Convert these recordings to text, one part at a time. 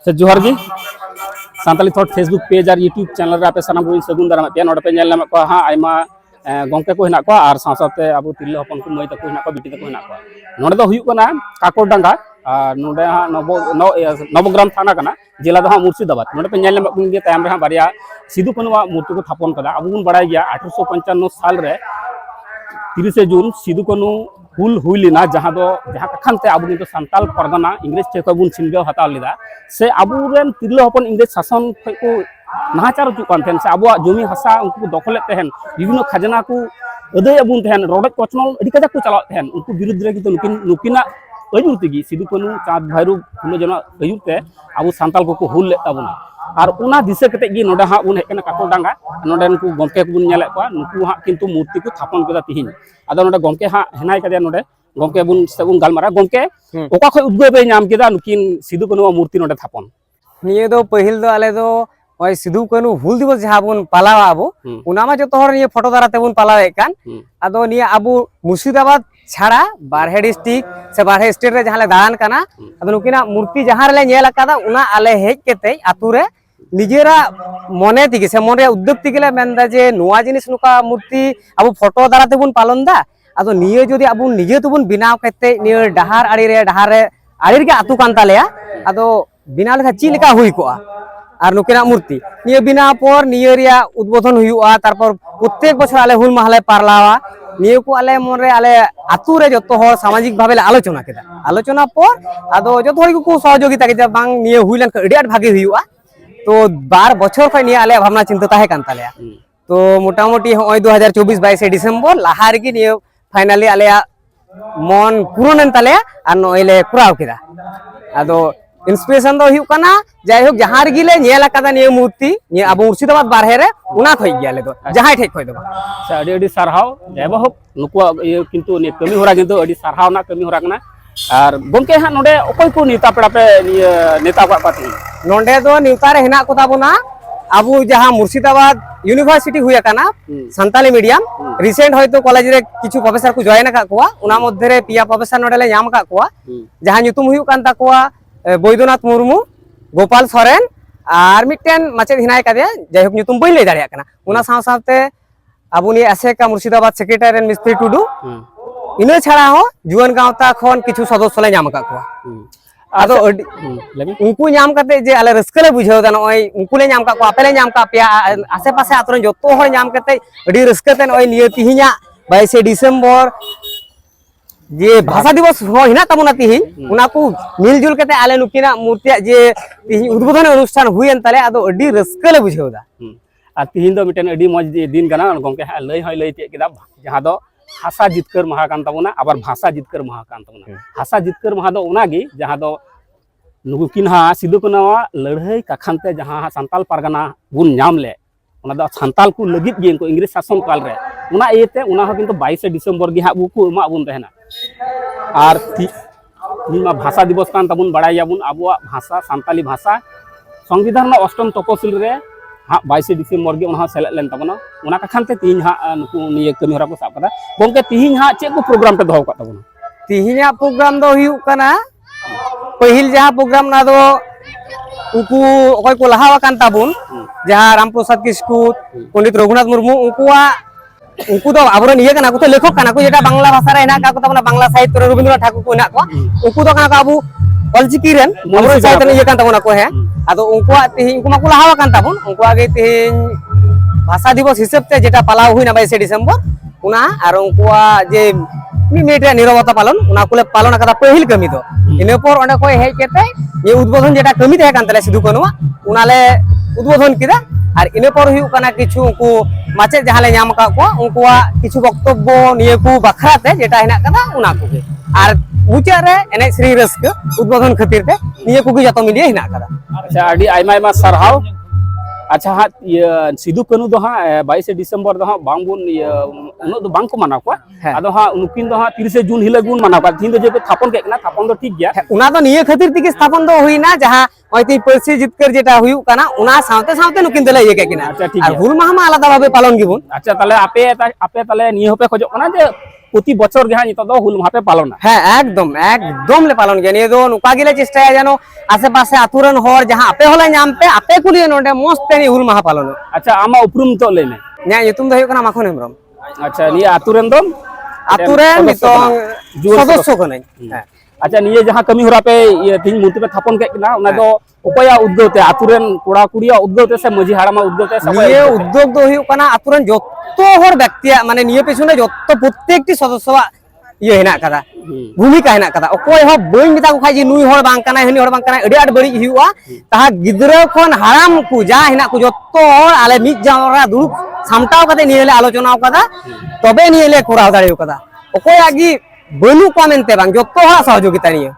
से जोहार गी सानताली थॉट फेसबुक पेज और यूट्यूब चैनल रे आपे सानाम को सगुन दाराम पे नोडे पे नेल को हां आइमा गंके को हिना को और साथे अब तिरले हपन को मई तक हिना को बिटी तक हिना को नोडे दो हुयु कना काकोरडांगा और नोडे हां नवग्राम थाना कना जिला दो हां मुर्शिदाबाद नोडे पे नेल को गे तायम रे हां बारिया सिदु कनुवा मूर्ति को थापन कदा अब बुन बड़ाय गया 1895 साल रे 30 जून सिदु कनु हुल हुईलिना जहाँ कखानते अब किन्तु सान्ताल परगना इंग्रेज ठेको बुन सिनगाव हताव लेदा से अबुरेन तिरले हपन इंग्रेज शासन को नाहाचार होचुकान थेन से अबुआ जमी हसा उनको दखले तहन विभिन्न खजना को अदय अबुन तहन रोडक कचनल अडी कजा को चलाव तहन उनको विरुद्ध रे किन्तु नुकिना अयुर तेगी सिदु कनु चाँद भैरू फुलो जना अयुरते अब सान्ताल को हुल ले ताबुना और उना दिशा कते गी नोडा हा उन हेकना काकोरडांगा नोडे नुकु गंके को बुन नेले को नुकु हा किन्तु मूर्ति को थापन केदा तिहिन आदो नोडे गंके हा हेनाय कदे नोडे गंके बुन सेबुन गालमारा गंके ओका खय उद्गो बे नाम केदा नुकिन सिदु कनु मूर्ति नोडे थापन निये दो पहिल दो आले दो ओय सिदु कनु हुल दिवस जहां बुन पालावा आबो उनामा जो तोहर निये फोटो दारा तेबुन पालावे कान आदो निये आबो मुर्शिदाबाद छाड़ा बारहे डिस्ट्रिक्ट से बारहे स्टेट रे जहां ले दान काना आदो नुकिना मूर्ति जहां रे ले नेल कादा उना आले हेज केते आतु रे निजेरा मने तिगे से मन रे उद्योग तिगे मेनदा जे नोआ जिनिस नुका मूर्ति अब फोटो दारा तेबुन पालन दा आदो निये जदि अब निजे तेबुन बिनाव कते निये डहार आड़ी रे आतु कान तालेया आदो बिना लेखा ची लेका हुई कोआ और नुकिना मूर्ति निये बिना पर निये रिया उद्बोधन हुआ तारपर प्रत्येक बछर आले हुल महले पारलावा निये को आले मन रे आले आतु रे जतो हर सामाजिक भाबे आलोचना केदा आलोचना पर आदो जतो हर को सहयोगिता केदा बांग निये हुइलन अडी आट भागे हुआ तो 12 बछर खय निये आले भावना चिंता ताहे कान तालेया तो मोटामोटी होय 2024 22 डिसेम्बर लाहार गी निये फाइनली आलेया मन पूर्ण तालेया और नोइले कुराव केदा आदो इंस्पिरेशन दो हुयु कना जाय हो जहां रे गिले नेला कदा निये मूर्ति निये अब मुर्शिदाबाद बारहे रे उना खय गियाले दो जहां ठेक खय दो से अडी अडी सरहाव जयबो हो नुकुआ किंतु ने कमी होरा किंतु अडी सरहाव ना कमी होरा कना और गंके हा नोडे ओकय को नेता पेड़ा पे नेता को पाती नोडे दो नेता रे हिना को ताबुना अबु जहां मुर्शिदाबाद यूनिवर्सिटी हुया कना संताली मीडियम रिसेंट होयतो कॉलेज रे किछु प्रोफेसर को जॉइन का कोआ उना मध्य रे पिया प्रोफेसर नोडे ले नाम का कोआ जहां ᱧᱩᱛᱩᱢ हुयु कान ताकोआ बैद्यनाथ मुर्मू गोपाल सोरेन और मिट्टन माचेद हिनाय कादे जायहोक ᱧᱩᱛᱩᱢ बई लई दाड़िया कना उना साव सावते अबुनी एसेका मुर्शिदाबाद सेक्रेटरी मिस्त्री टुडू इना छाड़ा हो जुवन गांवता खन किछु सदस्य ले नाम का कोआ आदो उनको नाम करते जे आले रस्क ले बुझाव दा नय उनको ले नाम का को आपे ले नाम का पे आसे पासे आतरन जतो हर नाम करते अडी रस्क ते नय निये तिहिया 22 डिसेम्बर जे भाषा दिवस हो हिना तमुना तिहिन उना को मिलजुल कते आले नुकिना मूर्ति जे तिहिन उद्बोधन अनुष्ठान हुयन ताले आदो अडी रस्क ले बुझाव दा आ तिहिन दो मिटन अडी मज दिन कना गंके हा लई होय लई ते केदा जहां दो हासा जितकर महा कान तबुना आबार भाषा जितकर महा कान तबुना हासा जितकर महा दो उनागी जहां दो नुकिन हा सिदु कनुवा लड़ाई कखानते जहां सान्ताल परगना बुन नाम ले उना दो सान्ताल को लगित गे को इंग्रेज शासन काल रे उना एते उना हो किंतु 22 डिसेम्बर गे हा बुकु एमा बुन तहना और निमा भाषा दिवस कान तबुन बड़ाया बुन आबुआ भाषा सान्ताली भाषा संविधान अष्टम तपसिल रे हाँ 22 डिसेम्बर गे उना सेलेट लेन तबना उना कखानते तिहिन हा नुकु निये कमी हरा को साब कदा गंके तिहिन हा चे को प्रोग्राम पे दोहो का तबना तिहिना प्रोग्राम दो हुयु कना पहिल जहां प्रोग्राम ना दो उनको ओकय को लहावा कान ताबुन जहां रामप्रसाद किस्कु पंडित रघुनाथ मुर्मू उनको दो आबरन ये कना को तो लेखक कना को जेटा बांग्ला भाषा रे ना का को तबना बांग्ला साहित्य रविंद्रनाथ ठाकुर को ना को उनको दो कना का आबु ऑलचिकी रेन आबरन साहित्य ये कान ताबुना को है आदो उनको तिहिन उनको माको लहावा कान ताबुन उनको आगे तिहिन भाषा दिवस हिसाब ते जेटा पालाव हुइना 22 डिसेम्बर उना और उनको जे मिनिट रे निरवता पालन उना कोले पालन कदा पहिल कमी दो इने पर ओंडे कोय हेज केते ये उद्बोधन जेटा कमी तहे कान तले सिदु कनुवा उनाले उद्बोधन किदा और इने पर हुयु कना किछु उनको माचे जहां ले नाम का को उनकोआ किछु वक्तव्य निये को बखराते जेटा हिना कदा उना को और मुचा रे एने श्री रस्क उद्बोधन खातिर ते निये को जतो मिलिए हिना कदा अच्छा आडी आइमा आइमा सरहाव अच्छा हाँ सिदु कनु दो हाँ 22 डिसेम्बर दो हाँ बांगबुन उन दो बांग को माना को आदो हाँ नुकिन दो हाँ 30 जून हिले गुन माना को तीन दो जे थापन के ना थापन दो ठीक गया उना दो निये खातिर तिके स्थापन दो हुइना जहां ओइती परसी जितकर जेटा हुयु कना उना सावते सावते नुकिन दले ये के किना अच्छा ठीक है हुल माह मा आलादा भाबे पालन गिबुन अच्छा तले आपे तले निये होपे खोजो कना जे प्रति बचर गे नितो दो हुल माहा पे पालना हाँ एकदम एकदम ले पालन गया निये दो नुका गिले चेष्टा जानो आसे पासे आतुरन होर जहां आपे होला नाम पे आपे कुलिए नोडे मस्त ते हुल माहा पालन अच्छा आमा उपरुम तो ले में न्या युतुम दो हुयुक ना माखन हेमरम अच्छा निये आतुरन दो आतुरन नितोंग सदस्य कने अच्छा निये जहां कमी होरा पे ये तीन मूर्ति पे थापन के ना उना दो उपाया उद्योगते आतुरन कोड़ा कुड़िया उद्योगते से मजी हाड़ामा उद्योगते सब निये उद्योग दो हुयुक ना आतुरन जत्तो होर व्यक्ति माने निये पिछुने जत्तो प्रत्येकटी सदस्यवा ये हेना कदा भूमिका हेना कदा ओकोय हो बई मिता को खाय जे नुई होर बांग कना हनी होर बांग कना अडी आड बड़ी हुआ ताहा गिदरा खन हाराम को जा हेना को जत्तो होर आले मिट जावरा दुरुब सामटाव कते निये आलोचनाव कदा तबे निये कोराव दाड़ेव कदा ओकोय आगी बनु को मेनते बांग जत्तो होर सहयोगिता निये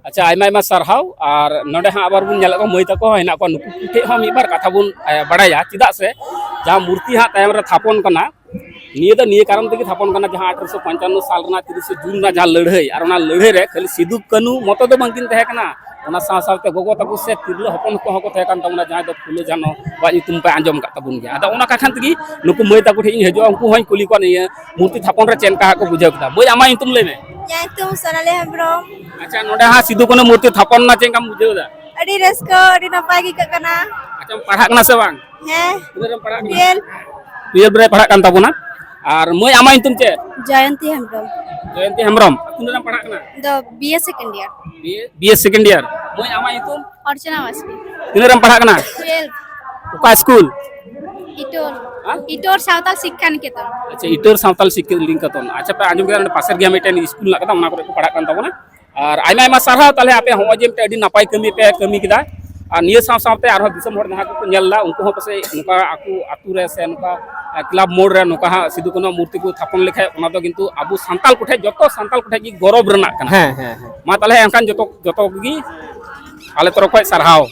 अच्छा आयमा आयमा सरहाव और नोडे हां आबार बुन नेला को मई तको हेना को नुकु कुठे हो मी बार कथा बुन बड़ाया चिदा से जहां मूर्ति हां तायम रे थापन कना निये दो निये कारण तक थापन कना जहां 1855 साल रना 30 जून ना जहां लड़ाई और ना लड़ाई रे खाली सिदु कनु मतो दो बांकिन तहे कना ओना सा सावते गोगो तको से तिरलो हपन को हको तहे कान तमना जहां दो फुलो जानो बा तुम पे आंजम का तबुन गया अदा ओना काखान तगी नुकु मई तको ठे इन हजो उनको हई कुली को निये मूर्ति थापन रे चेन का को बुझाव कदा बई आमा तुम ले में या तुम सोनाली हेम्ब्रम अच्छा नोडे हां सिदु कनु मूर्ति थापन ना चेन का बुझाव दा अडी रस्को अडी नपाय गी कना अच्छा पढ़ा कना से बांग है तिनरे पढ़ा रियल रियल बरे पढ़ा कान तबुना और मई आमा तुम चे जयंती हेम्ब्रम जयंती हेम्ब्रम तिनरे पढ़ा कना द BA second year BS second year मई आमा तुम अर्चना वासवी तिनरे पढ़ा कना 12 ओका स्कूल इटोर सावताल शिक्षा निकेतन अच्छा इटोर सावताल शिक्षा निकेतन अच्छा पे आंजम के पासेर गया मिटेन स्कूल ना कदा उना करे को पढ़ा कान तबना और आयमा आयमा सारहा ताले आपे हो जे मिटे अडी नापाय कमी पे कमी किदा और निये साव सावते आरो दिसम होर जहां को नेलला उनको हो पासे नुका आकु आतु रे से नुका क्लब मोड रे नुका हा सिदु कोनो मूर्ति को थापन लेखाय उना दो किंतु आबु सांताल कोठे जतो सांताल कोठे की गौरव रना कना हां मा ताले एनकान जतो की आले तरफ खय सरहाव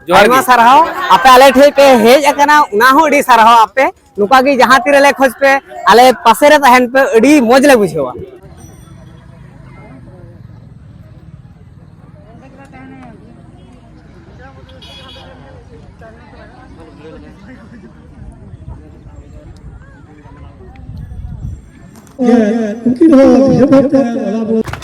जोहार सरहाव आपे आले ठे पे हेज अकना उना हो अडी सरहाव आपे नुका की जहां तिरे ले खोज पे आले पासे रे तहन पे अडी मौज ले बुझेवा mungkin bisa